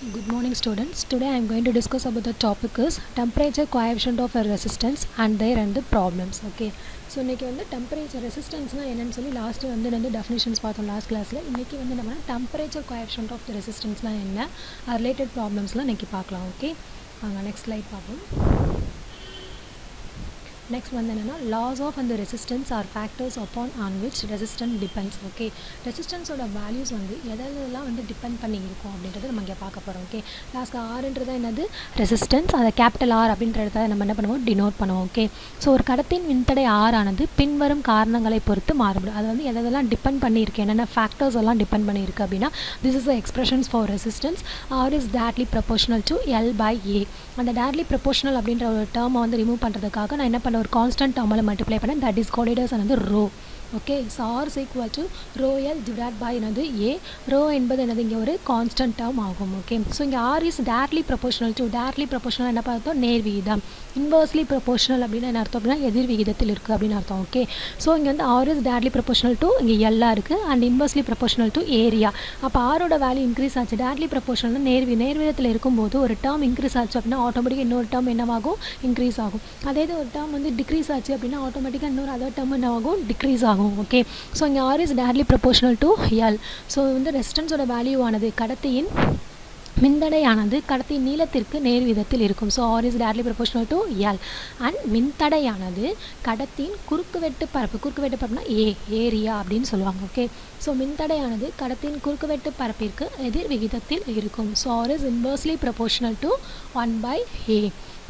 Good morning students. Today I am going to discuss about the topic is temperature coefficient of a resistance and their and the problems. Okay. So இன்னைக்கு வந்து temperature resistance-னா என்னன்னு சொல்லி last வந்து definitions பார்த்தோம் last கிளாஸில். இன்னைக்கு வந்து நம்ம temperature coefficient of the resistance-னா என்ன related problems-லாம் இன்னைக்கு பார்க்கலாம். ஓகே, வாங்க நெக்ஸ்ட் ஸ்லைட் பார்ப்போம். நெக்ஸ்ட் வந்து என்னென்னா laws of and the resistance are factors upon on which resistance depends. Okay, ரெசிஸ்டன்ஸோட வேல்யூஸ் வந்து எதெல்லாம் வந்து டிபெண்ட் பண்ணி இருக்கும் அப்படின்றத நம்ம இங்கே பார்க்க போகிறோம். ஓகே, லாஸ்ட் ஆறுன்றதா என்னது ரெசிஸ்டன்ஸ், அதை கேபிட்டல் ஆர் அப்படின்றத நம்ம என்ன பண்ணுவோம் டினோட் பண்ணுவோம். ஓகே, ஸோ ஒரு கடத்தின் மின்தடை ஆர் ஆனது பின்வரும் காரணங்களை பொறுத்து மாறுபடும். அது வந்து எதெல்லாம் டிபெண்ட் பண்ணியிருக்கு, என்னென்ன ஃபேக்டர்ஸ் எல்லாம் டிபெண்ட் பண்ணியிருக்கு அப்படின்னா this is the expressions for resistance. R is டேட்லி proportional to L by A. அந்த டேட்லி ப்ரொபோஷனல் அப்படின்ற ஒரு டேர்மை வந்து ரிமூவ் பண்ணுறதுக்காக நான் என்ன பண்ண ஒரு கான்ஸ்டன்ட் டேர்மில் மல்டிப்ளை பண்ணேன். That is called as another row. Okay, so R is equal to rho L divide by என்னது ஏ. ரோ என்பது என்னது இங்கே ஒரு கான்ஸ்டன்ட் டேர்ம் ஆகும். ஓகே, ஸோ இங்கே ஆர் இஸ் டேட்லி ப்ரொபோஷனல் டு, டேட்லி ப்ரொபோஷனல் என்ன பார்த்தோம் நேர் விகிதம். இன்வர்ஸ்லி ப்ரொபோஷனல் அப்படின்னு என்ன அர்த்தம் அப்படின்னா எதிர் விகிதத்தில் இருக்குது அப்படின்னு அர்த்தம். ஓகே, ஸோ இங்கே வந்து ஆர் இஸ் டேட்லி ப்ரொபோஷனல் டு இங்கே எல்லாம் இருக்குது and inversely proportional to area. அப்போ ஆரோட வேல்யூ இன்க்ரீஸ் ஆச்சு. டேட்லி ப்ரொபோஷனல் நேர்விதத்தில் இருக்கும்போது ஒரு டேர்ம் இன்க்ரீஸ் ஆச்சு அப்படின்னா ஆட்டோமேட்டிக்காக இன்னொரு டேர்ம் என்னவாகும் இன்க்ரீஸ் ஆகும். அதே இது ஒரு டேர்ம் வந்து டிக்ரீஸ் ஆச்சு அப்படின்னா ஆட்டோமேட்டிக்காக இன்னொரு அதர் டேர்ம் என்னவாகும் டிக்ரீஸ் ஆகும். ஓகே, ஸோ இங்கே ஆர் இஸ் டேட்லி ப்ரொபோஷனல் டு எல். ஸோ வந்து ரெசிஸ்டன்ஸோட வேல்யூவானது கடத்தியின் மின்தடையானது கடத்தியின் நீளத்திற்கு நேர் விதத்தில் இருக்கும். ஸோ ஆர் இஸ் டேட்லி ப்ரொபோஷனல் டு எல். அண்ட் மின்தடையானது கடத்தியின் குறுக்குவெட்டு பரப்புனா ஏரியா அப்படின்னு சொல்லுவாங்க. ஓகே, ஸோ மின்தடையானது கடத்தியின் குறுக்குவெட்டு பரப்பிற்கு எதிர் விகிதத்தில் இருக்கும். So R is inversely proportional to 1/a.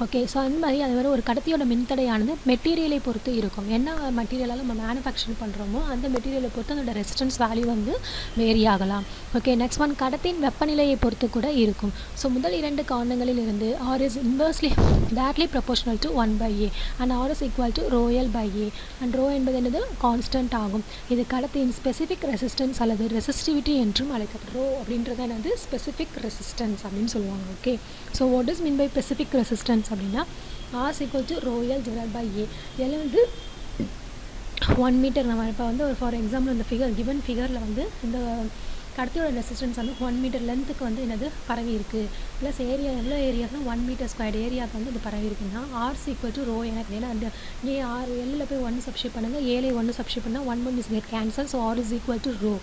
Okay, so அந்த மாதிரி அது மாதிரி ஒரு கடத்தியோட மின்தடையானது மெட்டீரியலை பொறுத்து இருக்கும். என்ன மெட்டீரியலால் நம்ம மேனுஃபேக்சர் பண்ணுறோமோ அந்த மெட்டீரியலை பொறுத்து அதோட ரெசிஸ்டன்ஸ் வேல்யூ வந்து வேரி ஆகலாம். ஓகே, நெக்ஸ்ட் ஒன் கடத்தின் வெப்பநிலையை பொறுத்து கூட இருக்கும். ஸோ முதல் இரண்டு காரணங்களில் இருந்து ஆர் இஸ் இன்வர்ஸ்லி டேட்லி proportional to 1/a and R is equal to rho L by A. And rho என்பது என்னது கான்ஸ்டன்ட் ஆகும். இது கடத்தின் ஸ்பெசிஃபிக் ரெசிஸ்டன்ஸ் அல்லது ரெசிஸ்டிவிட்டி என்றும் அழைக்கப்படும். ரோ அப்படின்றது என்னது ஸ்பெசிஃபிக் ரெசிஸ்டன்ஸ் அப்படின்னு சொல்லுவாங்க. Okay, so what is mean by specific resistance அப்படின்னா R equal to rho L divide by A. L வந்து 1 மீட்டர். நம்ம இப்போ வந்து ஒரு ஃபார் எக்ஸாம்பிள் இந்த கிவன் ஃபிகரில் வந்து இந்த கடத்தியோட ரெசிஸ்டன்ஸ் வந்து 1 மீட்டர் லென்த்துக்கு வந்து என்னது பரவி இருக்குது. ப்ளஸ் ஏரியா எவ்வளோ ஏரியாஸ்னால் 1 மீட்டர் ஸ்கொயர் ஏரியாவுக்கு வந்து இது பரவி இருக்குன்னா ஆர்ஸ் ஈக்குவல் டு ரோ எனக்கு. ஏன்னா அந்த ஏ ஆர் எல்லில் போய் 1 சப்ஸ்டியூட் பண்ணுங்கள், ஏழை 1 சப்ஸ்டியூட் பண்ணால் 1 is get cancel. So R is equal to rho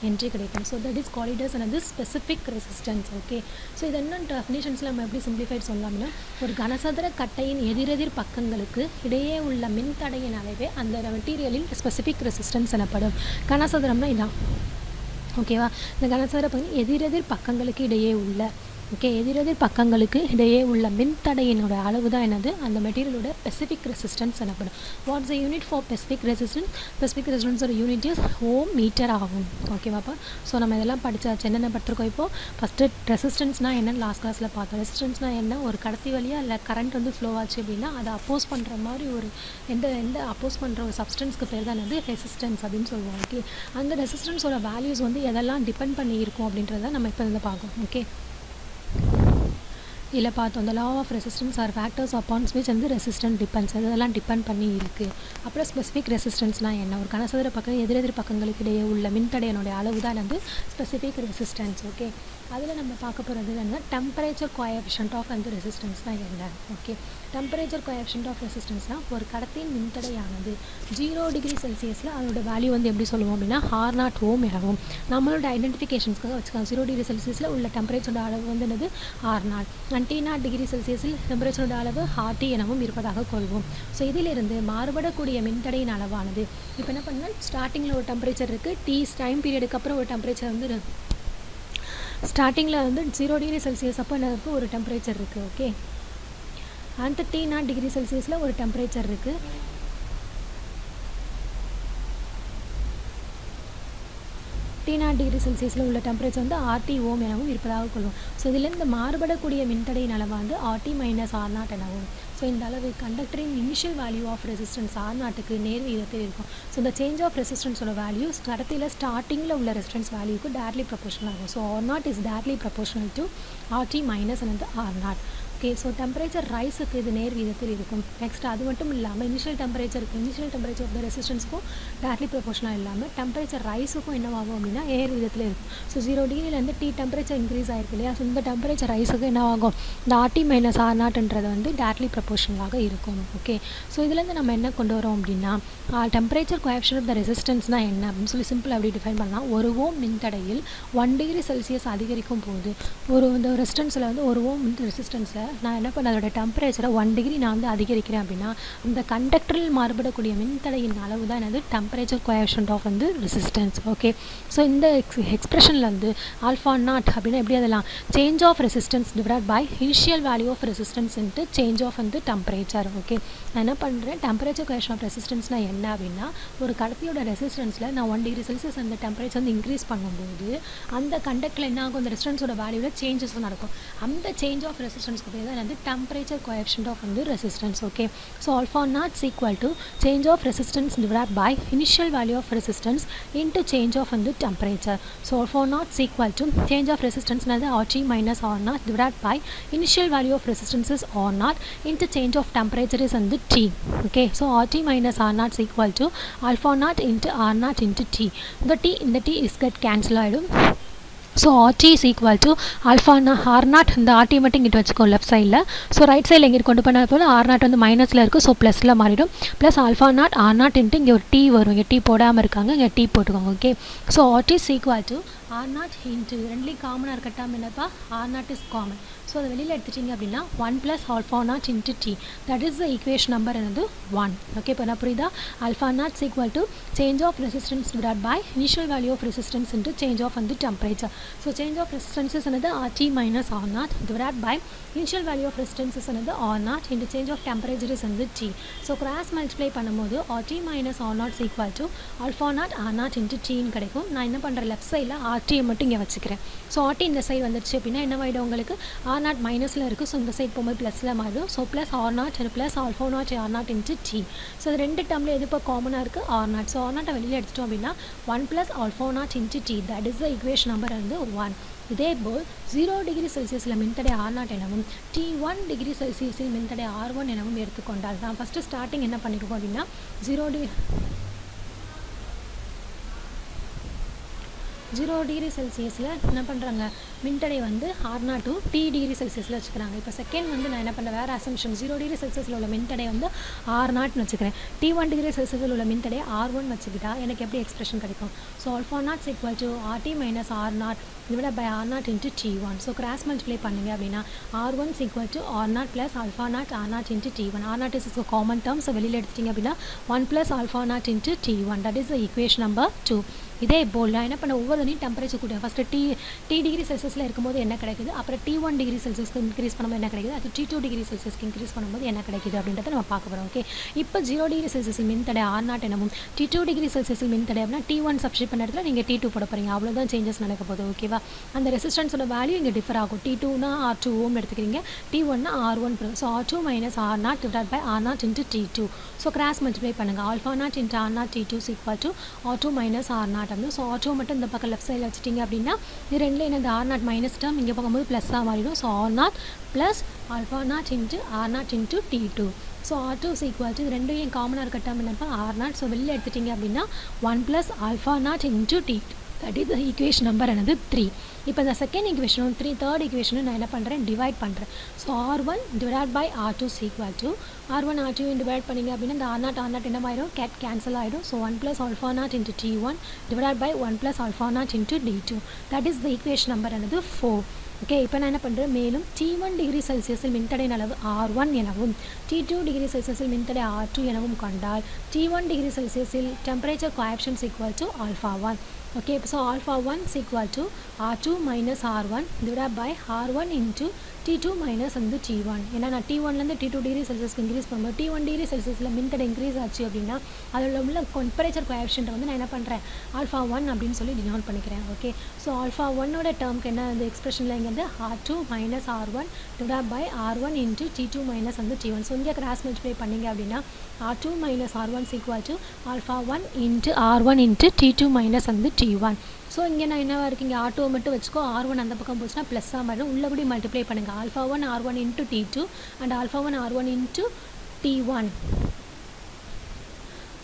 என்று கிடைக்கும். So that is called as another specific resistance. Okay, so இது என்ன டெஃபினேஷன்ஸில் நம்ம எப்படி சிம்பிளிஃபைட் சொல்லலாம்னா ஒரு கனசதுர கட்டையின் எதிரெதிர் பக்கங்களுக்கு இடையே உள்ள மின்தடையின் அளவே அந்த மெட்டீரியலின் ஸ்பெசிஃபிக் ரெசிஸ்டன்ஸ் எனப்படும். கனசதுரம்னா இதான். ஓகேவா, இந்த கனசதுர பகுதி எதிரெதிர் பக்கங்களுக்கு இடையே உள்ள எதிரெதிர் பக்கங்களுக்கு இடையே உள்ள மின்தடையினோட அளவு தான் என்னது அந்த மெட்டீரியலோட ஸ்பெசிஃபிக் ரெசிஸ்டன்ஸ் எனப்படும். What's the unit for specific resistance? Specific ரெசிஸ்டன்ஸோட யூனிட் இஸ் ஓம் மீட்டர் ஆகும். ஓகேவாப்பா, ஸோ நம்ம இதெல்லாம் படித்தாச்சு. என்னென்ன படுத்திருக்கோம் இப்போது ஃபஸ்ட்டு ரெசிஸ்டன்ஸ்னால் என்னென்னு லாஸ்ட் கிளாஸில் பார்த்தோம். ரெசிஸ்டன்ஸ்னால் என்ன, ஒரு கடத்தி வழியாக இல்லை கரண்ட் வந்து ஃப்ளோ ஆச்சு அப்படின்னா அதை அப்போஸ் பண்ணுற மாதிரி ஒரு எந்த அப்போஸ் பண்ணுற ஒரு சப்ஸ்டன்ஸ்க்கு பேர் தான் என்னது ரெசிஸ்டன்ஸ் அப்படின்னு சொல்லுவாங்க. ஓகே, அந்த ரெசிஸ்டன்ஸோட வேல்யூஸ் வந்து எதெல்லாம் டிபெண்ட் பண்ணி இருக்கும் அப்படின்றத நம்ம இப்போ இதில் பார்க்கணும். ஓகே, இதில் பார்த்தோம் the law of resistance are factors upon which வந்து ரெசிஸ்டன்ஸ் டிபெண்ட்ஸ், அதெல்லாம் டிபெண்ட் பண்ணி இருக்குது. அப்புறம் ஸ்பெசிஃபிக் ரெசிஸ்டன்ஸ்னால் என்ன, ஒரு கனசதுர பக்கம் எதிரெதிர் பக்கங்களுக்கு இடையே உள்ள மின்தடையினுடைய அளவு தான் வந்து ஸ்பெசிஃபிக் ரெசிஸ்டன்ஸ். ஓகே, அதில் நம்ம பார்க்க போகிறது என்ன டெம்பரேச்சர் கோஎஃபிஷியன்ட் ஆஃப் அந்த ரெசிஸ்டன்ஸ்னால் என்ன. ஓகே, டெம்பரேச்சர் கோஎஃபிஷியன்ட் ஆஃப் ரெசிஸ்டன்ஸ்னால் ஒரு கடத்தின் மின்தடையானது 0 டிகிரி செல்சியஸில் அதோட வேல்யூ வந்து எப்படி சொல்லுவோம் அப்படின்னா R0 ஓம் எனவும் நம்மளோட ஐடென்டிஃபிகேஷன்ஸ்க்காக வச்சுக்கலாம். 0 டிகிரி செல்சியஸில் உள்ள டெம்பரேச்சரோட அளவு வந்து என்னது R0 அண்ட் T0 டிகிரி செல்சியஸில் டெம்பரேச்சரோட அளவு RT எனவும் இருப்பதாக கொள்வோம். ஸோ இதிலிருந்து மாறுபடக்கூடிய மின்தடையின் அளவானது இப்போ என்ன பண்ணால் ஸ்டார்டிங்கில் ஒரு டெம்பரேச்சர் இருக்குது, T டைம் பீரியடுக்கு அப்புறம் ஒரு டெம்பரேச்சர் வந்து ஸ்டார்டிங்கில் வந்து 0 டிகிரி செல்சியஸ் அப்போ என்ன இருக்குது ஒரு டெம்பரேச்சர் இருக்குது. ஓகே, அந்த T0 டிகிரி செல்சியஸில் ஒரு டெம்பரேச்சர் இருக்குது. T0 டிகிரி செல்சியஸில் உள்ள டெம்பரேச்சர் வந்து RT ஓம் எனவும் இருப்பதாக கொள்வோம். ஸோ இதிலேருந்து மாறுபடக்கூடிய மின்தடையின் அளவு வந்து RT மைனஸ் R0 எனவும். ஸோ இந்த அளவு கண்டக்டரின் இனிஷியல் வேல்யூ ஆஃப் ரெசிஸ்டன்ஸ் R0க்கு நேர் விகிதத்தில் இருக்கும். ஸோ இந்த சேஞ்ச் ஆஃப் ரெசிஸ்டன்ஸோட வேல்யூ கடத்தியில் ஸ்டார்டிங்கில் உள்ள ரெசிஸ்டன்ஸ் வேல்யூக்கு டேட்லி ப்ரொபோஷனல் ஆகும். ஸோ R0 இஸ் டேட்லி ப்ரொபோஷனல் டு RT மைனஸ் அந்த R0. ஓகே. ஸோ டெம்பரேச்சர் ரைஸுக்கு இது நேர் விகிதத்தில் இருக்கும். நெக்ஸ்ட் அது மட்டும் இல்லாமல் இனிஷியல் டெம்பரேச்சர் ஆஃப் த ரெசிஸ்டன்ஸ்க்கும் டேரக்ட்லி ப்ரொபோஷனலாக இல்லாமல் டெம்பரேச்சர் ரைஸுக்கும் என்னவாகும் அப்படின்னா நேர் விகிதத்தில் இருக்கும். ஸோ 0 டிகிரிலேருந்து டெம்பரேச்சர் இன்க்ரீஸ் ஆகிருக்கு இல்லையா. ஸோ இந்த டெம்பரேச்சர் ரைஸுக்கு என்ன ஆகும், இந்த RT மைனஸ் R0ன்றது வந்து டேரக்ட்லி ப்ரொபோஷனலாக இருக்கும். ஓகே. ஸோ இதுலேருந்து நம்ம என்ன கொண்டு வரோம் அப்படின்னா டெம்பரேச்சர் கோஎஃபிஷியன்ட் ஆஃப் த ரெசிஸ்டன்ஸ்னால் என்ன அப்படின்னு சொல்லி சிம்பிள் அப்படி டிஃபைன் பண்ணலாம். 1 ஓம் மின்தடையில் 1 டிகிரி செல்சியஸ் அதிகரிக்கும் போது இந்த ரெசிஸ்டன்ஸில் வந்து 1 ஓம் ரெசிஸ்டன்ஸில் நான் என்ன பண்ண அதோட டெம்பரேச்சரை 1 டிகிரி நான் வந்து அதிகரிக்கிறேன் அப்படின்னா இந்த கண்டக்டரில் மாறுபடக்கூடிய மின்தடையின் அளவு தான் என்னது டெம்பரேச்சர் கோஎஃபிஷியன்ட் ஆஃப் வந்து ரெசிஸ்டன்ஸ். ஓகே. ஸோ இந்த எக்ஸ்பிரஷனில் வந்து ஆல்ஃபா நாட் அப்படின்னா எப்படி அதெல்லாம் change of resistance divide by initial value of resistance into change of வந்து டெம்பரேச்சர். ஓகே. நான் என்ன பண்ணுறேன், டெம்பரேச்சர் கோஎஃபிஷியன்ட் ஆஃப் ரெசிஸ்டன்ஸ்னால் என்ன அப்படின்னா ஒரு கடத்தியோட ரெசிஸ்டன்ஸில் நான் 1 டிகிரி செல்சியஸ் அந்த டெம்பரேச்சர் வந்து இன்க்ரீஸ் பண்ணும்போது அந்த கண்டக்டில் என்ன ஆகும், அந்த ரெசிஸ்டன்ஸோட வேல்யூவில் சேஞ்சஸ் நடக்கும். அந்த சேஞ்ச் ஆஃப் ரெசிஸ்டன்ஸ்க்கு பேர் தான் வந்து டெம்பரேச்சர் கோஎஃபிஷியன்ட் ஆஃப் வந்து resistance. Okay. So alpha not equal to change of resistance divide by initial value of resistance into change of வந்து temperature. So alpha not equal to change of ரெசிஸ்டன்ஸ்னது RT minus R0 divide by initial value of resistance is R0 into change of temperature is வந்து T. Okay. So RT minus R0 equal to alpha not into R0 into T. இந்த T is cut cancel ஆகிடும். So RT is equal to alpha R0 இந்த RT மட்டும் இங்கிட்டு வச்சுக்கோ left சைடில். So right சைடில் எங்கிட்டு கொண்டு போனால் போல் R0 வந்து மைனஸில் இருக்குது. ஸோ ப்ளஸில் மாறிடும். Plus alpha naught R0 into இங்கே ஒரு T வரும். இங்கே T போடாமல் இருக்காங்க, இங்கே T போட்டுக்கோங்க. Okay. So RT is equal to R0 into ரெண்டுலேயும் காமனாக இருக்கட்டாமல் என்னப்பா R0 இஸ் காமன். ஸோ அதை வெளியில் எடுத்துட்டிங்க அப்படின்னா 1 plus alpha not into T. That is the equation number என்னது 1. ஓகே. இப்போ நான் புரியுதா, alpha not equal to change of resistance divide by initial value of resistance into change of வந்து temperature. So change of resistances என்னது RT minus R0 divide by initial value of resistances என்னது R0 into change of temperature is வந்து T. So cross multiply பண்ணும்போது RT minus R0 equal to alpha naught R0 into Tன்னு கிடைக்கும். நான் என்ன பண்ணுறேன், left சைடில் RT மட்டும் இங்கே வச்சுக்கிறேன். ஸோ RT இந்த சைடு வந்துடுச்சு அப்படின்னா என்ன ஆகிடும், உங்களுக்கு R0 மைனஸில் இருக்குது. ஸோ இந்த சைடு போகும்போது ப்ளஸில் மாறிடும். So plus R0 plus alpha naught R0 into T. So அது ரெண்டு டேர்மில் எது இப்போ காமனாக இருக்குது R0. ஸோ R0 வெளியில் எடுத்துட்டோம் அப்படின்னா 1 plus alpha not into T. That is the equation number வந்து 1. இதேபோல் 0 டிகிரி செல்சியஸில் மின்தடை R0 எனவும் T1 டிகிரி செல்சியஸில் மின்தடை R1 எனவும் எடுத்துக்கொண்டால் நான் ஃபஸ்ட்டு ஸ்டார்டிங் என்ன பண்ணியிருக்கோம் அப்படின்னா 0 டிகிரி செல்சியஸில் என்ன பண்ணுறாங்க, மின்தடை வந்து R0 to T டிகிரி செல்சியஸில் வச்சுக்கிறாங்க. இப்போ செகண்ட் வந்து நான் என்ன பண்ணுறேன், வேறு அசம்ஷன் 0 டிகிரி செல்சியஸில் உள்ள மின்தடை வந்து R0ன்னு வச்சுக்கிறேன். T1 டிகிரி செல்சியஸில் உள்ள மின்தடை R1 வச்சுக்கிட்டா எனக்கு எப்படி எக்ஸ்பிரஷன் கிடைக்கும். So alpha not equal to RT minus R0 divide by R0 into T1. So cross multiply பண்ணுங்க அப்படின்னா R1 equal to R0 plus alpha naught R0 into T1. R0 is common term. So வெளியில் எடுத்துட்டிங்க அப்படின்னா 1 plus alpha not into T1. That is the equation number 2. இதே போல் நான் என்ன பண்ண ஒவ்வொருத்தனையும் டெம்பரேச்சர் கூட்டுவேன். ஃபஸ்ட்டு T டிகிரி செல்சியஸில் இருக்கும்போது என்ன கிடைக்குது, அப்புறம் T1 டிகிரி செல்சியஸ்க்கு இன்க்ரீஸ் பண்ணும்போது என்ன கிடைக்குது, அது T2 டிகிரி செல்சியஸ்க்கு இன்க்ரீஸ் பண்ணும்போது என்ன கிடைக்குது அப்படின்றத நம்ம பார்க்க போகிறோம். ஓகே. இப்போ 0 டிகிரி செல்சியஸில் மின்தடை R0 எனவும் T2 டிகிரி செல்சியஸில் மின்தடை அப்படின்னா T1 சப்ஸ்டிட் பண்ண இடத்துல நீங்கள் T2 போட போகிறீங்க. அவ்வளோதான் சேஞ்சஸ் நடக்க போகுது. ஓகேவா. அந்த ரெசிஸ்டன்ஸோட வேல்யூ இங்கே டிஃபர் ஆகும். T2னா R2 ஓம் எடுத்துக்கிறீங்க, T1னா R1. So R2 minus R0 divide by R0 into T2. So cross multiply பண்ணுங்கள். Alpha not into R0 T2 equal to R2 minus R0 அப்படின்னு. ஸோ R2 மட்டும் இந்த பக்கம் லெஃப்ட் சைடில் வச்சுட்டிங்க அப்படின்னா இது ரெண்டில் என்ன, R0 மைனஸ் டேர்ம் இங்கே பார்க்கும்போது ப்ளஸ்ஸாக மாறிடும். So R0 plus alpha not into R0 into T2. So R2 equal to இது ரெண்டும் காமனாக இருக்க டேர்ம் என்னப்பா R0. ஸோ வெளியில் எடுத்துட்டிங்க அப்படின்னா 1 plus alpha not into T2. That is equation number என்னது 3. இப்போ இந்த செகண்ட் ஈக்குவேஷனும் தேர்ட் ஈக்குவேஷனும் நான் என்ன பண்ணுறேன், டிவைட் பண்ணுறேன். So R1 divide by R2 equal to R1 R2 divide பண்ணிங்க அப்படின்னா இந்த R0 என்ன ஆயிடும், கேன்சல் ஆகிடும். So 1 plus alpha not into T1 divide by 1 plus alpha not into D2. That is the equation number என்னது 4. Okay. இப்போ நான் என்ன பண்ணுறேன், மேலும் T1 டிகிரி செல்சியஸில் மின்தடையின் அளவு R1 எனவும் T2 டிகிரி செல்சியஸில் மின்தடை R2 எனவும் கொண்டால் T1 டிகிரி செல்சியஸில் temperature coefficient equal to alpha 1. Okay, so alpha 1 is equal to R2 minus R1 divided by R1 into T2 minus and the T1. ஏன்னா நான் T1லேருந்து T2 டிகிரி செல்சியஸ்க்கு இன்க்ரீஸ் பண்ணும்போது T1 degree செல்சியஸில் மின்தடை increase ஆச்சு அப்படின்னா அதில் உள்ள டெம்பரேச்சர் கோஎஃபிஷியன்ட் வந்து நான் என்ன பண்ணுறேன், ஆல்ஃபா 1 அப்படின்னு சொல்லி டினோட் பண்ணிக்கிறேன். ஓகே. ஸோ ஆல்ஃபா 1ஓட டேர்முக்கு என்ன அந்த எக்ஸ்பிரஷனில் இங்கே R2 minus R1 divided by R1 into T2 minus and the T1. So இங்கே கிராஸ் மல்டிப்ளை பண்ணிங்க அப்படின்னா R2 minus R1 is equal to alpha 1 into R1 into T2 minus and the T1. So இங்கே நான் என்னவா இருக்கு, இங்கே R2 மட்டும் வச்சுக்கோ, R1 அந்த பக்கம் போச்சுன்னா ப்ளஸ்ஸாக மாறும், உள்ளபடி மல்டிப்ளை பண்ணுங்கள். α1 R1 into T2 and α1 R1 into T1.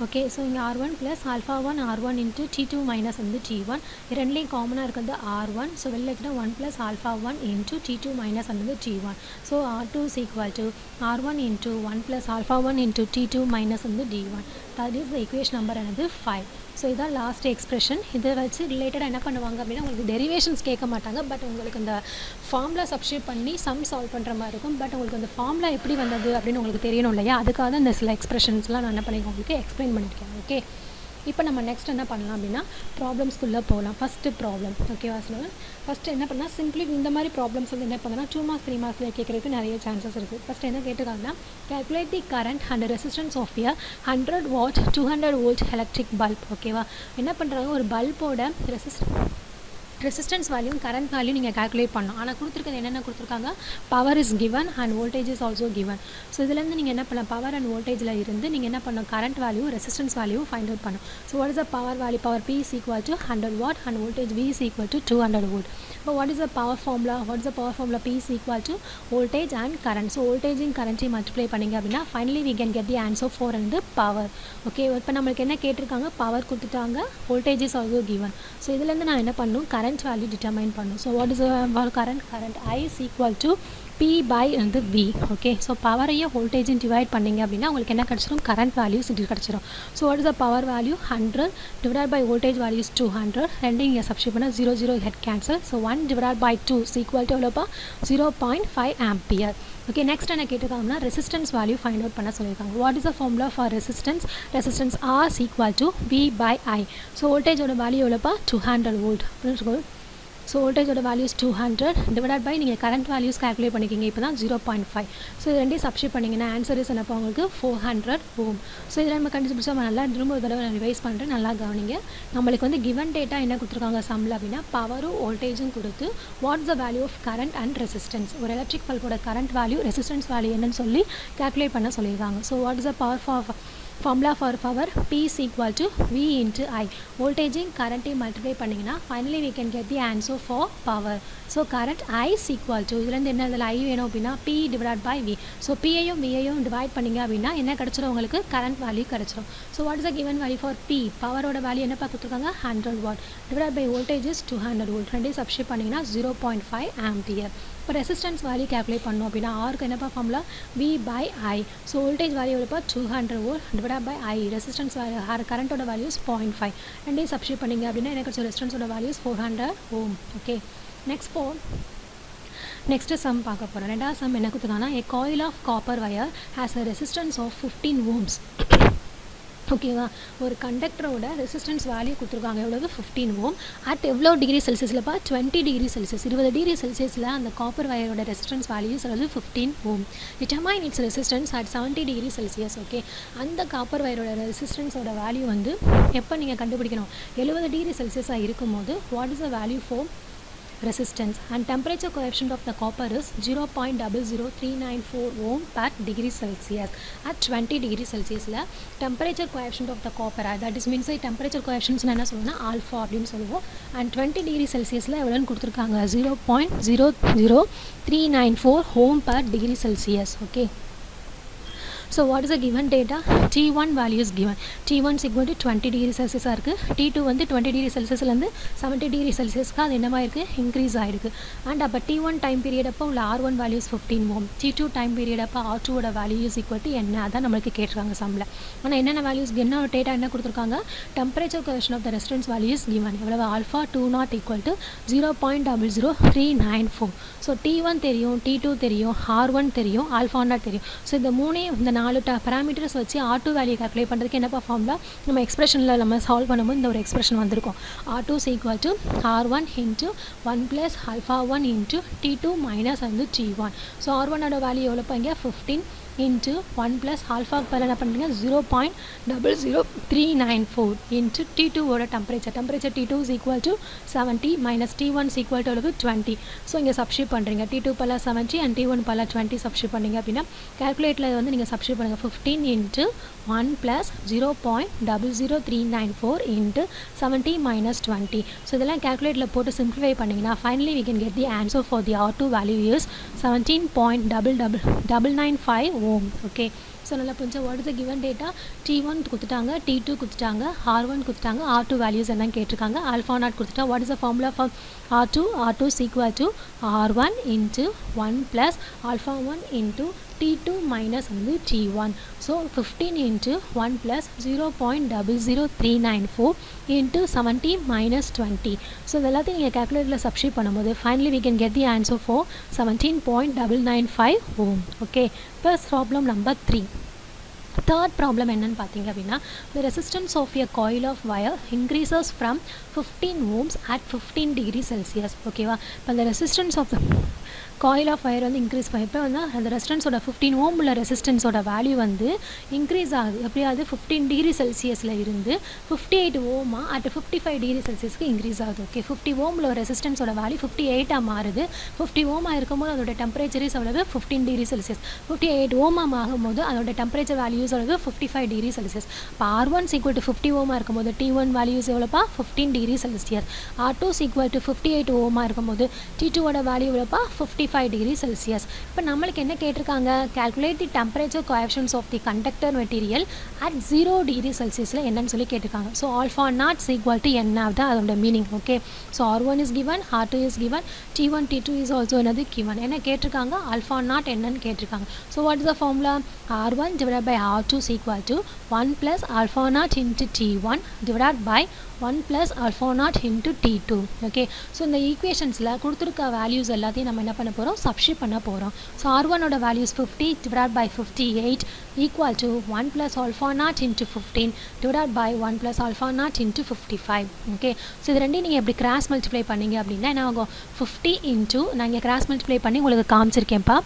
Okay, so இங்கே R1 plus α1 R1 into T2 minus வந்து T1. ரெண்டுலேயும் காமனாக இருக்கிறது R1. ஸோ வெளில எடுத்துகிட்டா 1 ப்ளஸ் α1 இன்ட்டு T2 மைனஸ் வந்து T1. So R2 is equal to R1 into 1 plus α1 into T2 minus வந்து D1. That is the equation number என்னது 5. So இதான் லாஸ்ட் எக்ஸ்பிரஷன். இதை வச்சு ரிலேட்டடாக என்ன பண்ணுவாங்க அப்படின்னா, உங்களுக்கு டெரிவேஷன்ஸ் கேட்க மாட்டாங்க, பட் உங்களுக்கு இந்த ஃபார்முலா சப்ஸ்டியூட் பண்ணி சம் சால்வ் பண்ணுற மாதிரி இருக்கும். பட் உங்களுக்கு அந்த ஃபார்முலா எப்படி வந்தது அப்படின்னு உங்களுக்கு தெரியணும் இல்லையா, அதுக்காக தான் இந்த சில எக்ஸ்பிரஷன்ஸ்லாம் நான் என்ன பண்ணியிருக்கேன் உங்களுக்கு எக்ஸ்பிளைன் பண்ணியிருக்கேன். ஓகே, இப்போ நம்ம நெக்ஸ்ட் என்ன பண்ணலாம் அப்படின்னா ப்ராப்ளம்ஸ்குள்ளே போகலாம். ஃபஸ்ட்டு ப்ராப்ளம் ஓகேவா சொல்லுங்கள். ஃபஸ்ட்டு என்ன பண்ணால் சிம்பிளி இந்த மாதிரி ப்ராப்ளம்ஸ் வந்து என்ன பண்ணால் 2 மார்க்ஸ் 3 மார்க்ஸில் கேட்குறதுக்கு நிறைய சான்சஸ் இருக்குது. ஃபஸ்ட்டு என்ன கேட்டிருக்காங்கன்னா, calculate the current and resistance of a 100 watt 200 volt electric bulb. ஓகேவா, என்ன பண்ணுறாங்க, ஒரு பல்போட ரெசிஸ்டன்ஸ் வேல்யூ கரண்ட் வேல்யூ நீங்கள் கால்குலேட் பண்ணணும். ஆனால் கொடுத்துருக்கிறது என்னென்ன கொடுத்துருக்காங்க, power is given and voltage is also given. So இதுலேருந்து நீங்கள் என்ன பண்ணலாம், பவர் அண்ட் வோல்டேஜில் இருந்து நீங்கள் என்ன பண்ணணும், current value resistance value find out பண்ணணும். So what is the power value, power P is equal to 100 watt and voltage V is equal to 200 volt. But what is the power formula, what is the power formula, P is equal to voltage and current. So voltage and current multiply பண்ணிங்க அப்படின்னா finally we can get the answer for and the power. Okay, இப்போ நம்மளுக்கு என்ன கேட்டிருக்காங்க, power கொடுத்துட்டாங்க, voltage is also given. So இதுலேருந்து நான் என்ன பண்ணணும், கரண்ட் வேல்யூ டிட்டர்மைன் பண்ணணும். So what is current I is equal to P by வந்து V. ஓகே, ஸோ பவரையும் வோல்டேஜும் டிவைட் பண்ணிங்க அப்படின்னா உங்களுக்கு என்ன கிடச்சிரும், கரண்ட் வேல்யூஸ் இது கிடச்சிரும். So what is the power value 100 divide by voltage value is 200. ரெண்டு இங்கே சப்ஸ்டியூட் பண்ணால் 0 0 ஹெட் cancel. So 1 divide by 2 is equal to எவ்வளோப்பா 0.5 ஆம்பியர். ஓகே, நெக்ஸ்ட் என்ன கேட்டிருக்காங்கன்னா ரெசிஸ்டன்ஸ் வேல்யூ ஃபைண்ட் அவுட் பண்ண சொல்லியிருக்காங்க. What is the formula for resistance R is equal to V by I. So வோல்டேஜோட வேல்யூ எவ்வளோப்பா 200 வோல்ட் அப்படின்னு சொல்லி. ஸோ வோல்டேஜோட வேல்யூஸ் 200 டிவைட் பை நீங்கள் கரண்ட் வேல்யூஸ் கால்குலேட் பண்ணிக்கிங்க இப்போ தான் 0.5. ஸோ இது ரெண்டையும் சப்ஸ்டியூட் பண்ணிங்கன்னா ஆன்சர் இஸ் என்னப்போ உங்களுக்கு 400 ஓம். ஸோ இதில் நம்ம கண்டுபிடிச்சா நல்லா திரும்ப ஒரு தடவை நான் ரிவைஸ் பண்ணுறேன், நல்லா கவனிங்க. நம்மளுக்கு வந்து கிவன் டேட்டா என்ன கொடுத்துருக்காங்க சம்மில் அப்படின்னா, பவரும் வோல்டேஜும் கொடுத்து what's the value of current and resistance, ஒரு எலக்ட்ரிக் பல்போட கரண்ட் வேல்யூ ரெசிஸ்டன்ஸ் வேல்யூ என்னன்னு சொல்லி கால்குலேட் பண்ண சொல்லியிருக்காங்க. So what is the formula for power, P is equal to V into I. Voltage and current multiply பண்ணிங்கன்னா finally we can get the answer for power. So current I is equal to இதுலேருந்து என்ன இதில் I வேணும் அப்படின்னா P divided by V. So P ஐயும் V ஐயும் divide பண்ணிங்க அப்படின்னா என்ன கிடச்சிரும் உங்களுக்கு, கரண்ட் வேல்யூ கிடச்சிரும். So what is the given value for P, பவரோட வேல்யூ என்ன கொடுத்துருக்காங்க 100 watt divide by voltage is 200 volt. ரெண்டையும் சப்ஸ்டியூட் பண்ணிங்கன்னா 0.5 ஆம்பியர். இப்போ ரெசிஸ்டன்ஸ் வேல்யூ கால்குலேட் பண்ணோம் அப்படின்னா ஆருக்கு என்னப்பா formula V by I. So voltage value எவ்வளோப்பா 200 volt divide by I. Resistance value கரண்ட்டோட வேல்யூஸ் 0.5. ரெண்டையும் சப்ஸ்டியூட் பண்ணிங்க அப்படின்னா எனக்கு ரெசிஸ்டன்ஸோட values 400 ohm. Okay, next sum பார்க்க போகிறோம். ரெண்டாவது சம் என்ன கொடுத்துருக்காங்கன்னா, a coil of copper wire has a resistance of 15 ohms. ஓகேவா, ஒரு கண்டக்டரோட ரெசிஸ்டன்ஸ் வேல்யூ கொடுத்துருக்காங்க எவ்வளவு 15 ஓம். அட் எவ்வளோ டிகிரி செல்சியஸ்லப்பா 20 டிகிரி செல்சியஸ், 20 டிகிரி செல்சியஸில் அந்த காப்பர் வயரோட ரெசிஸ்டன்ஸ் வேல்யூஸ் அதாவது 15 ohm. Determine its resistance at 70 degree celsius. Okay, அந்த காப்பர் வயரோட ரெசிஸ்டன்ஸோட வேல்யூ வந்து எப்போ நீங்கள் கண்டுபிடிக்கணும், 70 டிகிரி செல்சியஸாக இருக்கும்போது what is the value for resistance and temperature coefficient of the copper is 0.00394 ohm per degree Celsius. At 20 degree Celsius la temperature coefficient of the copper, that is means temperature coefficients என்ன சொல்லுவோம்னா alpha அப்படின்னு சொல்லுவோம். and 20 degree Celsius la எவ்வளோன்னு கொடுத்துருக்காங்க 0.00394 ohm per degree Celsius. okay, so what is the given data, T1 value is given. T1 is equal to 20 degree Celsius இருக்குது. T2 வந்து 20 degree Celsiusலேருந்து 70 degree Celsiusக்கு அது என்னமா இருக்குது, இன்க்ரீஸ் ஆகிருக்கு. அண்ட் அப்போ T1 டைம் பீரியட் அப்போ உள்ள R1 value is 15 ohm. T2 time period அப்போ R2ஓட வேல்யூ இஸ் ஈக்குவல் டு என்ன, அதான் நம்மளுக்கு கேட்டிருக்காங்க சம்மில். ஆனால் என்னென்ன வேல்யூஸ், என்ன டேட்டா என்ன கொடுத்துருக்காங்க, temperature coefficient of the resistance value is given. எவ்வளவு alpha 20 equal to 0.00394. So T1 தெரியும், T2 தெரியும், R1 தெரியும், ஆல்ஃபா நாட் தெரியும். ஸோ இந்த இந்த 4 பேராமீட்டர்ஸ் வச்சு R2 வேல்யூ கால்குலேட் பண்ணுறதுக்கு என்னப்பா ஃபார்முலா, நம்ம எக்ஸ்பிரஷனில் நம்ம சால்வ் பண்ணும்போது இந்த ஒரு எக்ஸ்பிரஷன் வந்திருக்கும். R2 is equal to R1 into 1 plus alpha 1 into T2 minus வந்து T1. ஸோ R1ஓட வேல்யூ எவ்வளோப்பா இங்கே 15, into 1 plus alpha பதில் என்ன பண்ணுறீங்க 0.00394 into T2 ஓட temperature T2 is equal to 70 minus T1 is equal to 20. So இங்கே substitute பண்ணுறீங்க T2 பல 70 and T1 பல 20 சப்ஸ்டியூட் பண்ணிங்க அப்படின்னா கேல்குலேட்டில் வந்து நீங்கள் சப்ஸ்டியூட் பண்ணுங்கள் 15 into 1 plus 0.00394 into 70 minus 20. So இதெல்லாம் கேல்குலேட்டில் போட்டு சிம்பிளிஃபை பண்ணிங்கன்னா finally we can get the answer for the R2 value is 17.995 ohm. Okay. So நல்லா புரிஞ்சா what is the given data T1 கொடுத்துட்டாங்க T2 கொடுத்துட்டாங்க R1 கொடுத்துட்டாங்க R2 வேல்யூஸ் எல்லாம் கேட்டிருக்காங்க ஆல்ஃபா நாட் கொடுத்துட்டா what is the formula for R2 is equal to R1 into 1 plus alpha 1 into T2 minus வந்து T1. So 15 into 1 plus 0.00394 into 70 minus 20. So இதெல்லாத்தையும் நீங்கள் கேல்குலேட்டரில் substitute பண்ணும்போது finally we can get the answer for 17.995 ohm. Okay. First problem number 3. Third problem என்னன்னு பார்த்தீங்க அப்படின்னா the resistance of a coil of wire increases from 15 ohms at 15 degrees Celsius. ஓகேவா இப்போ அந்த resistance of the coil of wire வந்து increase பண்ணி இப்போ வந்து அந்த ரெசிஸ்டன்ஸோட 15 ஓம் உள்ள ரெசிஸ்டன்ஸோட வேல்யூ வந்து இன்க்ரீஸ் ஆகுது எப்படியாவது 15 டிகிரி செல்சியஸில் இருந்து 58 ஓமா அட் 55 டிகிரி செல்சியஸ்க்கு இன்க்ரீஸ் ஆகுது. ஓகே 50 ஓம் உள்ள ரெசிஸ்டன்ஸோட வேல்யூ 58 மாறுது. 50 ஓமா இருக்கும்போது அதோட டெம்பரேச்சர் இஸ் அவ்வளவு 15 டிகிரி செல்சியஸ். 58 ஓமா ஆகும்போது அதோட டெம்பரேச்சர் வேல்யூஸ் அவ்வளவு 55 டிகிரி செல்சியஸ். இப்போ R1 ஈக்குவல் டு 50 ஓமா இருக்கும்போது T1 வேல்யூஸ் எவ்வளோப்பா 15 degree celsius. R2 equal to 58 ஓமா இருக்கும்போது T2ஓட வேல்யூ எவ்வளோப்பா 55 டிகிரி செல்சியஸ். இப்போ நம்மளுக்கு என்ன கேட்டிருக்காங்க calculate the temperature coefficients of the conductor material at 0 degree செல்சியஸில் என்னன்னு சொல்லி கேட்டிருக்காங்க. So alpha not equal to என்ன தான் அதோட meaning. Okay so R1 is given, R2 is given, T1 T2 is also another given. என்ன கேட்டிருக்காங்க ஆல்ஃபா நாட் என்னன்னு கேட்டிருக்காங்க. So what is the formula R1 divided by R2 is equal to 1 plus alpha naught into T1 divided by 1 plus alpha naught into T2. Okay so இந்த ஈக்குவேஷன்ஸில் கொடுத்துருக்க values எல்லாத்தையும் நம்ம என்ன பண்ண போகிறோம் சப்ஸ்டியூட் பண்ண போகிறோம். ஸோ R1 ஓட values 50 divided by 58 equal to 1 plus alpha naught into 15 divided by 1 plus alpha naught into 55. Okay so இது ரெண்டையும் நீங்கள் எப்படி கிராஸ் மல்டிப்ளை பண்ணீங்க அப்படின்னா என்ன ஆகும் 50 into நான் இங்கே கிராஸ் மல்டிப்ளை பண்ணி உங்களுக்கு காமிச்சிருக்கேன்ப்பா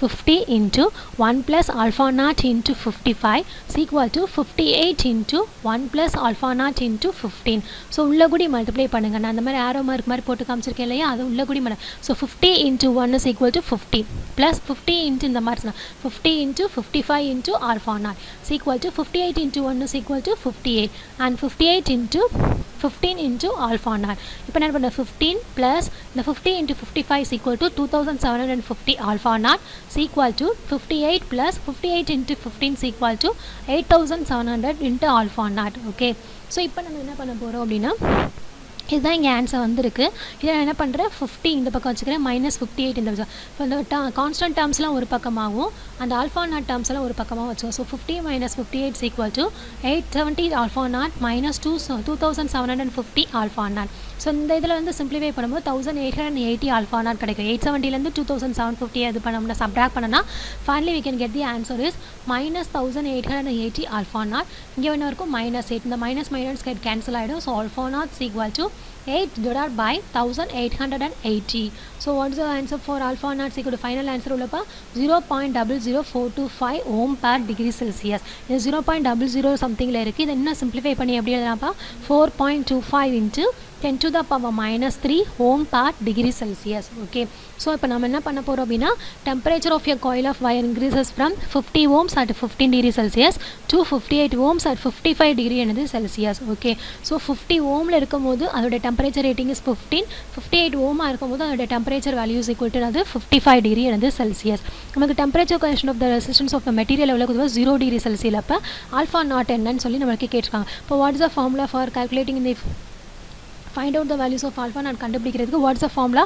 50 into 1 plus alpha naught into 55 is equal to 58 into 1 plus alpha naught into 15. So உள்ள கூடி மல்டிப்ளை பண்ணுங்கள். நான் அந்த மாதிரி ஆரோ மார்க் மாதிரி போட்டு காமிச்சிருக்கேன் இல்லையா அது உள்ள கூடி so 50 into 1 is equal to 50 plus 50 into இந்த மாதிரி 50 into 55 into alpha naught is equal to 58 into 1 is equal to 58 and 58 into 15 into alpha naught. இப்போ என்ன பண்ண 15 plus the 50 into 55 is equal to 2750 alpha naught is equal to 58 plus 58 into 15 is equal to 8700 into alpha naught. Okay so இப்போ நம்ம என்ன பண்ண போகிறோம் அப்படின்னா இதுதான் இங்கே ஆன்சர் வந்திருக்கு. இதை நான் என்ன பண்ணுறேன் 50 இந்த பக்கம் வச்சுக்கிறேன் -58 இந்த பக்கம். இப்போ இந்த கான்ஸ்டன்ட் டேர்ம்ஸ்லாம் ஒரு பக்கமாகவும் அந்த ஆல்ஃபா நாட் டேர்ம்ஸ் எல்லாம் ஒரு பக்கமாக வச்சோம். So 50 minus 58 is equal to 870 alpha naught minus 2750 alpha naught. So இந்த இதில் வந்து சிம்பிளிஃபை பண்ணும்போது 1880 alpha naught கிடைக்கும். 870லேருந்து 2750 இது பண்ணோம்னா சப்ட்ராக்ட் பண்ணனா finally we can get the answer is -1880 alpha naught. இங்கே என்ன இருக்கும் -8 இந்த மைனஸ் கேன்சல் ஆகிடும். So alpha naught is equal to 8 divided by 1880. So what is the answer for alpha naught equal to final answer உள்ளப்பா 0.00425 ohm per degree Celsius. இது 0.00 somethingல இருக்குது. இது இன்னும் simplify பண்ணி எப்படி எழுதலாம்ப்பா 4.25 into 10 to the power minus 3 ohm per degree Celsius. Okay. So இப்போ நம்ம என்ன பண்ண போகிறோம் அப்படின்னா temperature of a coil of wire increases from 50 ohms at 15 degree Celsius to 58 ohms at 55 degree என்னது Celsius. ஓகே ஸோ 50 ஓமில் இருக்கும்போது அதோட டெம்பரேச்சர் ரேட்டிங் இஸ் 15, 58 ஓமாக இருக்கும்போது அதோட டெம்பரேச்சர் வேல்யூஸ் ஈக்குவல் டு அது 55 டிகிரி என்னது செல்சியஸ். நமக்கு டெம்பரேச்சர் கொஷன் of the resistance of the material எவ்வளோ கொடுத்தா 0 டிகிரி செல்சியில் அப்போ ஆல்ஃபா நாட் என்னன்னு சொல்லி நம்மளுக்கு கேட்டிருக்காங்க. இப்போ what is the formula for calculating இந்த find out the values of alpha naught கண்டுபிடிக்கிறதுக்கு what is the formula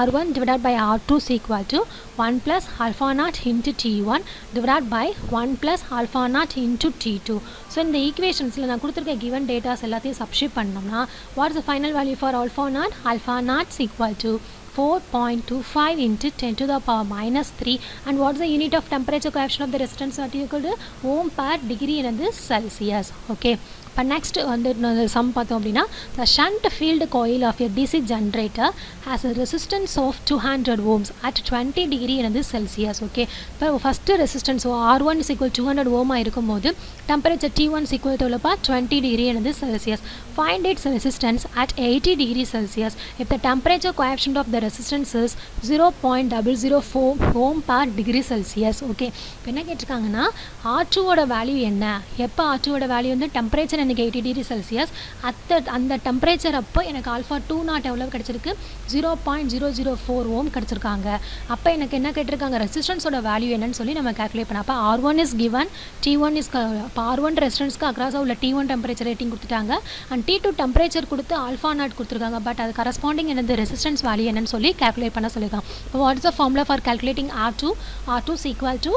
R1 divided by R2 is equal to 1 plus alpha naught into T1 divided by 1 plus alpha naught into T2. So இந்த ஈக்குவேஷன்ஸில் நான் கொடுத்துருக்க given datas எல்லாத்தையும் substitute பண்ணோம்னா what is the final value for alpha naught? Alpha naught is equal to 4.25 into 10 to the power minus 3 and what is the unit of temperature coefficient of the resistance that is equal to ohm per degree in the Celsius. Okay. இப்போ next வந்து some பார்த்தோம் அப்படின்னா the shunt field coil of a DC generator has a resistance of 200 ohms at 20 degree எனது celsius. Okay, இப்போ first resistance R1 is equal 200 ohm இருக்கும் போது temperature T1 is equal to 20 degree எனது Celsius. Find its resistance at 80 degree Celsius if the temperature coefficient of the resistance is 0.004 ohm per degree Celsius. Okay, இப்போ என்ன கேட்டிருக்காங்கன்னா R2ஓட value என்ன, எப்போ R2ஓட value வந்து temperature எனக்கு 80 degree Celsius, அந்த temperature அப்போ எனக்கு ஆல்ஃபா 2 எவ்வளோ கிடச்சிருக்கு, 0.004 ஓம் கிடச்சிருக்காங்க. அப்போ எனக்கு என்ன கேட்டிருக்காங்க, ரெசிஸ்டன்ஸோட வேல்யூ என்னன்னு சொல்லி நம்ம கேல்குலேட் பண்ண. அப்போ R1 is given, T1 is, இப்போ R1 ரெசிஸ்டன்ஸ்க்கு அக்ராஸாக உள்ள T1 டெம்பரேச்சர் ரேட்டிங் கொடுத்துட்டாங்க, அண்ட் T2 டெம்பரேச்சர் கொடுத்து ஆல்ஃபா நாட் கொடுத்துருக்காங்க. பட் அது கரஸ்பாண்டிங் என்னது ரெசிஸ்டன்ஸ் வேல்யூ என்னன்னு சொல்லி கேல்குலேட் பண்ண சொல்லியிருக்காங்க. இப்போ what is the formula for calculating R2? R2 is equal to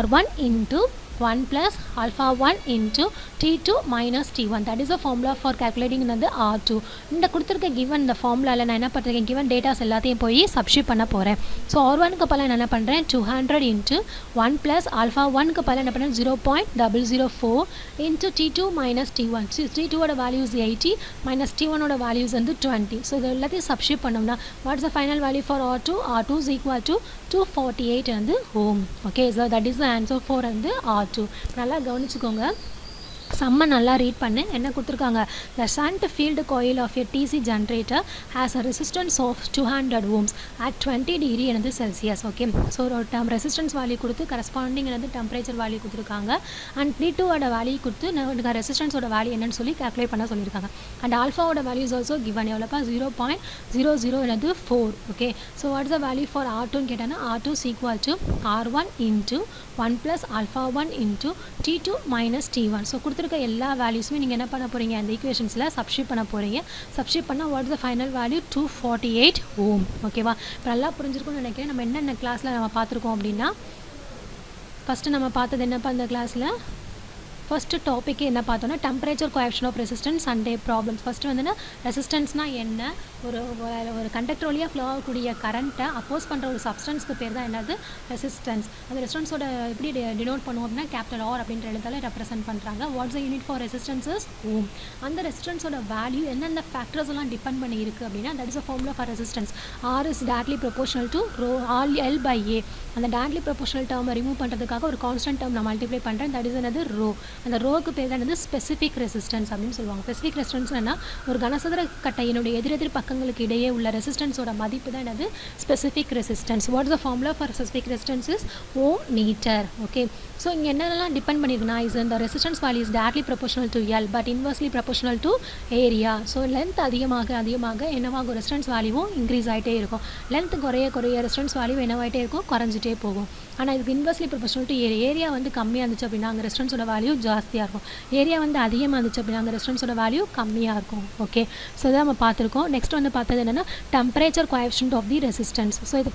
R1 into 1 plus alpha 1 into T2 minus T1. That is the formula for calculating the R2. இந்த கொடுத்துருக்க given இந்த ஃபார்முலாவில் நான் என்ன பண்ணுறேன், given டேட்டாஸ் எல்லாத்தையும் போய் சப்ஸ்டியூட் பண்ண போகிறேன். ஸோ R1க்கு பல நான் என்ன பண்ணுறேன், 200 into 1 plus alpha 1க்கு பல என்ன பண்ணுறேன், 0.004 into T2 minus T1. T2ஓட வேல்யூஸ் 80 minus T1ஓட வேல்யூஸ் வந்து 20. ஸோ இது எல்லாத்தையும் சப்ஸ்டியூட் பண்ணோம்னா what is the final value for R2? R2 is equal to 248 வந்து ohm. Okay, so that is the answer for வந்து R2. நல்லா கவனிச்சுக்கோங்க, சம்ம நல்லா ரீட் பண்ணு. என்ன கொடுத்துருக்காங்க, the shunt field coil of a TC generator has a resistance of 200 ohms at 20 degree எனது செல்சியஸ். ஓகே, ஸோ ஒரு ரெசிஸ்டன்ஸ் வேல்யூ கொடுத்து கரஸ்பாண்டிங் எனது டெம்பரேச்சர் வேல்யூ கொடுத்துருக்காங்க, அண்ட் T2ஓட வேல்யூ கொடுத்து ரெசிஸ்டன்ஸோட வேல்யூ என்னன்னு சொல்லி கேல்குலேட் பண்ண சொல்லியிருக்காங்க. அண்ட் ஆல்ஃபாவோட வேல்யூஸ் ஆல்சோ கிவன், எவ்வளோப்பா, 0.00 எனது 4. Okay, so what is the value for R2ன்னு கேட்டாங்கன்னா R2 is equal to R1 into 1 plus alpha 1 into T2 minus T1. So கொடுத்துருக்க எல்லா வேல்யூஸுமே நீங்கள் என்ன பண்ண போகிறீங்க, அந்த ஈக்குவேஷன்ஸில் சப்ஸ்டியூட் பண்ண போகிறீங்க. சப்ஸ்டியூட் பண்ணால் what is the final value, 248 ஓம். ஓகேவா, இப்போ நல்லா புரிஞ்சிருக்கும்னு நினைக்கிறேன். நம்ம என்னென்ன கிளாஸில் நம்ம பார்த்துருக்கோம் அப்படின்னா, ஃபஸ்ட்டு நம்ம பார்த்தது என்னப்பா இந்த கிளாஸில், ஃபஸ்ட்டு டாப்பிக்கு என்ன பார்த்தோன்னா temperature coefficient of resistance and problems. First வந்துன்னா ரெசிஸ்டன்ஸ்னால் என்ன, ஒரு கண்டக்டர் வழியாக ஃப்ளோ ஆகக்கூடிய கரண்ட்டை அப்போஸ் பண்ணுற ஒரு சப்ஸ்டன்ஸ்க்கு பேர் தான் என்னது, ரெசிஸ்டன்ஸ். அந்த ரெசிஸ்டன்ஸோட எப்படி டினோட் பண்ணுவோம் அப்படின்னா கேபிட்டல் ஆர் அப்படின்ற எழுத்தால ரெப்ரசென்ட் பண்ணுறாங்க. What's the unit for resistances, ohm. அந்த ரெசிஸ்டன்ஸோட வேல்யூ என்னென்ன ஃபேக்டர்ஸ் எல்லாம் டிபெண்ட் பண்ணி இருக்குது அப்படின்னா, that is a formula for resistance. R is directly proportional to rho all L by A. அந்த டைரக்ட்லி ப்ரொபோஷனல் டேர்மை ரிமூவ் பண்ணுறதுக்காக ஒரு கான்ஸ்டன்ட் டேர்ம் நான் மல்டிப்ளை பண்ணுறேன், தட் இஸ் என்னது ரோ. அந்த ரோக்கு பேர் தான் என்னது, ஸ்பெசிஃபிக் ரெசிஸ்டன்ஸ் அப்படின்னு சொல்லுவாங்க. ஸ்பெசிஃபிக் ரெசிஸ்டன்ஸ் என்ன, ஒரு கனசதுர கட்டையினுடைய எதிரெதிர் பக்கங்களுக்கு இடையே உள்ள ரெசிஸ்டன்ஸோட மதிப்பு தான் என்னது, specific resistance. What is the formula for specific resistance is ohm meter. Okay, so இங்கே என்னென்னலாம் டிபெண்ட் பண்ணியிருக்குன்னா, இஸ் இந்த resistance value is directly proportional to L but inversely proportional to area. So length அதிகமாக என்னவாகும், ரெசிஸ்டன்ஸ் வேல்யூவும் increase ஆகிட்டே இருக்கும். Length குறைய ரெசிஸ்டன்ஸ் வேல்யூ என்னவாகிட்டே இருக்கும், குறைஞ்சிட்டே போகும். ஆனால் இதுக்கு inversely proportional to area. Area வந்து கம்மியாக இருந்துச்சு அப்படின்னா அங்கே ரெசிஸ்டன்ஸோட வேல்யூ ஜாஸ்தியாக இருக்கும். ஏரியா வந்து அதிகமாக இருந்துச்சு அப்படின்னா அங்கே ரெசிஸ்டன்ஸோட வேல்யூ கம்மியாக இருக்கும். ஓகே, ஸோ இதை நம்ம பார்த்துருக்கோம். நெக்ஸ்ட் வந்து பார்த்தது என்னென்னா temperature coefficient of the resistance. So இது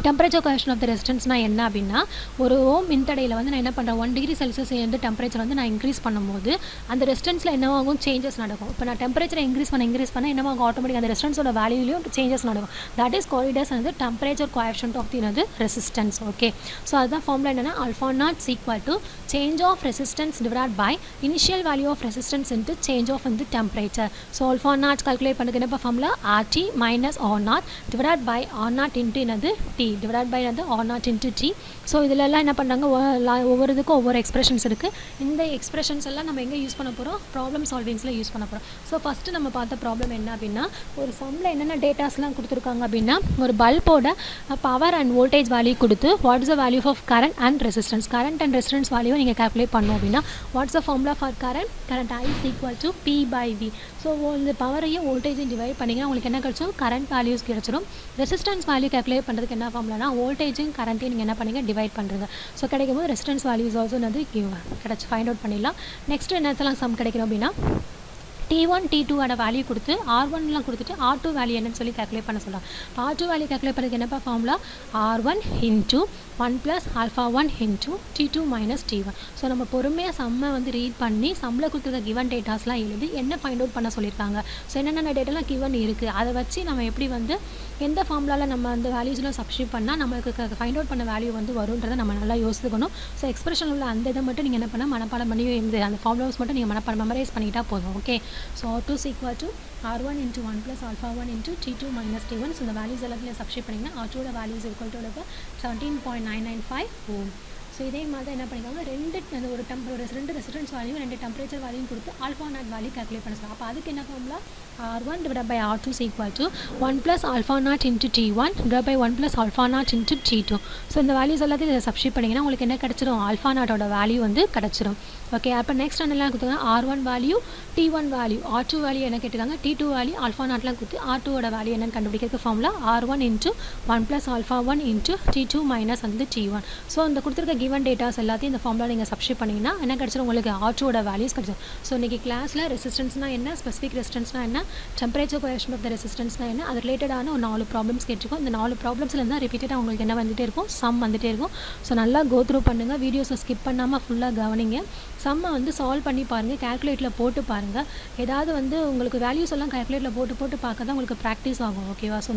டெம்பரேச்சர் கோஎஃபிஷியன்ட் ஆஃப் த ரெசிஸ்டன்ஸ்னால் என்ன அப்படின்னா, ஒரு ஓம் மின்தடையில் வந்து நான் என்ன பண்ணுறேன், 1 டிகிரி செல்சியஸ் வந்து டெம்பரேச்சர் வந்து நான் இன்க்ரீஸ் பண்ணும்போது அந்த ரெசிஸ்டன்ஸில் என்னவாகும், சேஞ்சஸ் நடக்கும். இப்போ நான் டெம்பரேச்சரை இன்க்ரீஸ் பண்ண என்னவாகும், ஆட்டோமேட்டிக் அந்த ரெசிஸ்டன்ஸோட வேல்யூலையும் சேஞ்சஸ் நடக்கும். தட் இஸ் கால்ட் அஸ் வந்து temperature coefficient of the resistance. Okay, so அதுதான் ஃபார்முலா என்னென்னா, alpha not equal to change of resistance divide by initial value of resistance into change of வந்து temperature. So alpha nought calculate பண்ணுறதுக்கு என்ன formula, RT minus R nought divide by R nought into என்னது T divide by R0 into T. So இதிலெல்லாம் என்ன பண்ணுறாங்க, ஒவ்வொரு இதுக்கும் ஒவ்வொரு எக்ஸ்பிரஷன்ஸ் இருக்குது. இந்த எக்ஸ்பிரஷன்ஸ் எல்லாம் நம்ம எங்கே யூஸ் பண்ண போகிறோம், ப்ராப்ளம் சால்விங்ஸில் யூஸ் பண்ண போகிறோம். ஸோ ஃபஸ்ட்டு நம்ம பார்த்த ப்ராப்ளம் என்ன அப்படின்னா, ஒரு சம்மில் என்னென்ன டேட்டாஸ்லாம் கொடுத்துருக்காங்க அப்படின்னா, ஒரு பல்போட பவர் அண்ட் வோல்டேஜ் வேல்யூ கொடுத்து what's the value of current and resistance. Current and resistance value நீங்கள் கால்குலேட் பண்ணோம் அப்படின்னா, what's the formula for current I is equal to P by V. So இந்த பவரையும் வோல்டேஜையும் டிவைட் பண்ணிங்கன்னா உங்களுக்கு என்ன கிடச்சிடும், கரண்ட் வேல்யூஸ் கிடச்சிடும். ரெசிஸ்டன்ஸ் வேல்யூ கால்குலேட் பண்ணுறதுக்கு என்ன ஃபார்முலானா, வோல்டேஜும் கரண்ட்டையும் நீங்கள் என்ன பண்ணுங்க, டிவைட் பண்ணுறங்க. ஸோ கிடைக்கும் போது ரெசிஸ்டன்ஸ் வேல்யூஸ் ஆல்சோ வந்து கிடச்சி ஃபைண்ட் அவுட் பண்ணிடலாம். நெக்ஸ்ட் என்னத்தெல்லாம் சம் கிடைக்கிறோம் அப்படின்னா, T1 T2 வேல்யூ கொடுத்து R1லாம் கொடுத்துட்டு R2 வேல்யூ என்னன்னு சொல்லி கால்குலேட் பண்ண சொல்லலாம். R2 வேல்யூ கால்குலேட் பண்ணுறதுக்கு என்னப்பா formula, R1 into 1 plus alpha 1 into T2 minus T1. So நம்ம பொறுமையாக சம்மை வந்து ரீட் பண்ணி சம்மில் கொடுத்துருக்க கிவன் டேட்டாஸ்லாம் எழுதி என்ன ஃபைண்ட் அவுட் பண்ண சொல்லியிருக்காங்க. ஸோ என்னென்ன டேட்டாலாம் கிவன் இருக்குது அதை வச்சு நம்ம எப்படி வந்து எந்த ஃபார்முலாவில் நம்ம அந்த வேல்யூஸ்லாம் சப்ஸ்டியூட் பண்ணால் நம்மளுக்கு ஃபைண்ட் அவுட் பண்ண வேல்யூ வந்து வரும்ன்றதை நம்ம நல்லா யோசிக்கணும். ஸோ எக்ஸ்பிரஷன் உள்ள அந்த இதை மட்டும் நீங்கள் என்ன பண்ணால் மனப்பாடம் பண்ணி அந்த ஃபார்முலாஸ் மட்டும் நீங்கள் மெமரைஸ் பண்ணிக்கிட்டா போதும். Okay, so R2 is equal to R1 into 1 plus alpha 1 into T2 minus T1. So இந்த வேல்யூஸ் எல்லாத்தையும் சப்ஸ்டியூட் பண்ணிங்கன்னா R2 value is equal to 17.995 ohm. So இதே மாதிரி தான் என்ன பண்ணிக்காங்க, ரெண்டு ரெசிஸ்டன்ஸ் வேல்யூ 2 டெம்பரேச்சர் வேல்யூ கொடுத்து ஆல்ஃபா நாட் வேல்யூ கால்குலேட் பண்ண சொல்லுவாங்க. அப்போ அதுக்கு என்ன formula, R1 divided by R2 is equal to 1 plus alpha naught into T1 divided by 1 plus alpha naught into T2. So இந்த வேல்யூஸ் எல்லாத்தையும் இதை சப்ஸ்டியூட் பண்ணிங்கன்னா உங்களுக்கு என்ன கிடச்சிரும், ஆல்ஃபா நாட்டோட வேல்யூ வந்து கிடச்சிரும். ஓகே, அப்போ நெக்ஸ்ட் என்னெல்லாம் கொடுத்துருக்காங்க, R1 value, T1 value, R2 value என்ன கேட்டிருக்காங்க, T2 வேல்யூ, ஆல்ஃபா நாட்லாம் கொடுத்து R2ஓட வேல்யூ என்னன்னு கண்டுபிடிக்கிறதுக்கு formula R1 into 1 plus alpha 1 into T2 minus வந்து T1. ஸோ இந்த கொடுத்துருக்க கிவன் டேட்டாஸ் எல்லாத்தையும் இந்த ஃபார்முலா நீங்கள் சப்ஸ்டியூட் பண்ணிங்கன்னா என்ன கிடச்சிரும், உங்களுக்கு R2ஓட வேல்யூஸ் கிடச்சிரும். ஸோ இன்றைக்கி கிளாஸில் ரெசிஸ்டன்ஸ்னால் என்ன, ஸ்பெசிஃபிக் ரெசிஸ்டன்ஸ்னால் என்ன, டெம்பரேச்சர் கோஎஃபிஷியன்ட் ஆஃப் த ரெசிஸ்டன்ஸ்னால் என்ன, அது ரிலேட்டடான ஒரு 4 ப்ராப்ளம்ஸ் கேட்டிருக்கோம். இந்த 4 ப்ராப்ளம்ஸில் இருந்தால் ரிப்பீட்டடாக உங்களுக்கு என்ன வந்துகிட்டே இருக்கும், சம் வந்துகிட்டே இருக்கும். ஸோ நல்லா கோ த்ரூ பண்ணுங்கள், வீடியோஸை ஸ்கிப் பண்ணாமல் ஃபுல்லாக கவனிங்க. சம்மை வந்து சால்வ் பண்ணி பாருங்கள், கேல்குலேட்டில் போட்டு பாருங்கள். ஏதாவது வந்து உங்களுக்கு வேல்யூஸ் எல்லாம் கேல்குலேட்டில் போட்டு பார்க்க தான் உங்களுக்கு ப்ராக்டிஸ் ஆகும். ஓகேவா, ஸோ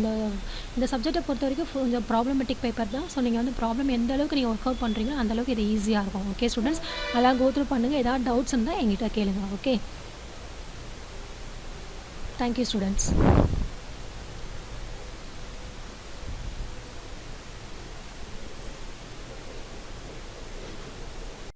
இந்த சப்ஜெக்டை பொறுத்த வரைக்கும் கொஞ்சம் ப்ராப்ளமேட்டிக் பேப்பர் தான். ஸோ நீங்கள் வந்து ப்ராப்ளம் எந்த அளவுக்கு நீங்கள் ஒர்க் அவுட் பண்ணுறீங்களோ அந்தளவுக்கு இது ஈஸியாக இருக்கும். ஓகே ஸ்டூடெண்ட்ஸ், நல்லா கோ த்ரூ பண்ணுங்கள். ஏதாவது டவுட்ஸ் இருந்தால் எங்கிட்ட கேளுங்க. Okay, thank you students.